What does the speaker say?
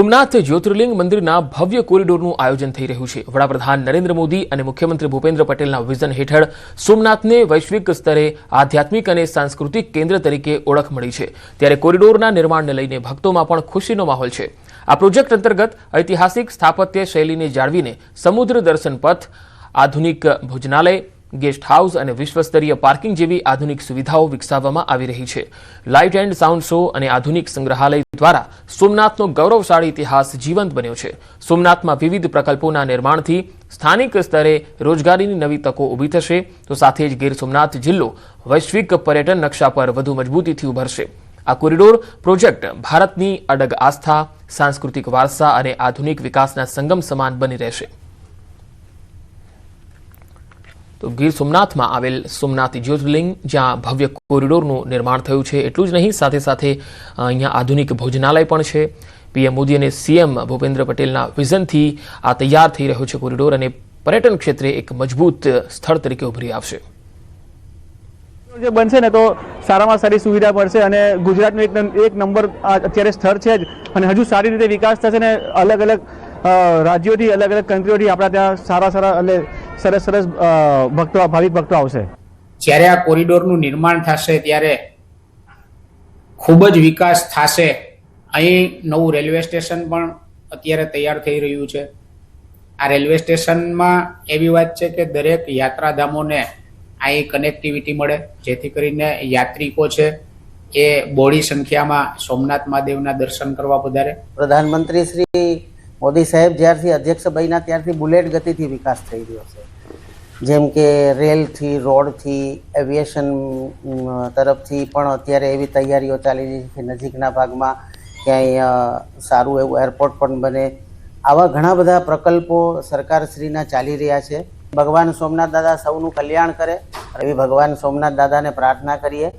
સોમનાથ જ્યોતિર્લિંગ મંદિરના ભવ્ય કોરિડોરનું આયોજન થઈ રહ્યું છે। વડાપ્રધાન નરેન્દ્ર મોદી અને મુખ્યમંત્રી ભૂપેન્દ્ર પટેલના વિઝન હેઠળ સોમનાથને વૈશ્વિક સ્તરે આધ્યાત્મિક અને સાંસ્કૃતિક કેન્દ્ર તરીકે ઓળખ મળી છે, ત્યારે કોરિડોરના નિર્માણને લઈને ભક્તોમાં પણ ખુશીનો માહોલ છે। આ પ્રોજેક્ટ અંતર્ગત ઐતિહાસિક સ્થાપત્ય શૈલીને જાળવીને સમુદ્ર દર્શન પથ, આધુનિક ભોજનાલય, गेस्ट हाउस और विश्वस्तरीय पार्किंग जेवी आधुनिक सुविधाओं विकसाववामां आवी रही है। लाइट एंड साउंड शो और आधुनिक संग्रहालय द्वारा सोमनाथनो गौरवशाળી इतिहास जीवंत बन्यो है। सोमनाथ में विविध प्रकल्पों निर्माण थी स्थानिक स्तरे रोजगारीनी नवी तको उभी थशे, तो साथे ज गीर सोमनाथ जिल्लो वैश्विक पर्यटन नक्शा पर वधु मजबूतीथी उभरशे। आ कोरिडोर प्रोजेक्ट भारतनी अडग आस्था, सांस्कृतिक वारसा और आधुनिक विकासना संगम समान बनी रहेशे। तो गीर सोमनाथ में आवेल सोमनाथ ज्योतिर्लिंग ज्यां भव्य कोरिडोरનું निर्माण થયું છે, એટલું જ નહીં સાથે સાથે અહીંયા આધુનિક ભોજનાલય પણ છે। પીએમ મોદી અને સીએમ ભૂપેન્દ્ર પટેલના વિઝનથી આ તૈયાર થઈ રહ્યો છે કોરિડોર અને પર્યટન ક્ષેત્રે એક મજબૂત સ્થળ તરીકે ઉભરી આવશે। જે બનશે ને તો સારામાં સારી સુવિધા મળશે અને ગુજરાતનું એક નંબર અત્યારે સ્થળ છે જ, અને હજુ સારી રીતે વિકાસ થશે ને અલગ અલગ રાજ્યોથી, અલગ અલગ કન્ટ્રીઓથી આપણા ત્યાં સારા અને સરસ ભક્તો, ભાવિક ભક્તો આવશે। જ્યારે આ કોરિડોરનું નિર્માણ થશે ત્યારે ખૂબ જ વિકાસ થશે। અહીં નવું રેલવે સ્ટેશન પણ અત્યારે તૈયાર થઈ રહ્યું છે। આ રેલવે સ્ટેશનમાં એવી વાત છે કે દરેક યાત્રાધામોને અહીં કનેક્ટિવિટી મળે, જેથી કરીને યાત્રિકો છે એ બહોળી સંખ્યામાં સોમનાથ મહાદેવના દર્શન કરવા પધારે। પ્રધાનમંત્રી શ્રી મોદી સાહેબ જ્યારથી અધ્યક્ષ બન્યા ત્યારથી બુલેટ ગતિથી વિકાસ થઈ રહ્યો છે, જેમ કે રેલથી, રોડથી, એવિએશન તરફથી પણ અત્યારે એવી તૈયારીઓ ચાલી રહી છે કે નજીકના ભાગમાં ક્યાંય સારું એવું એરપોર્ટ પણ બને। આવા ઘણા બધા પ્રકલ્પો સરકારશ્રીના ચાલી રહ્યા છે। ભગવાન સોમનાથ દાદા સૌનું કલ્યાણ કરે, એવી ભગવાન સોમનાથ દાદાને પ્રાર્થના કરીએ।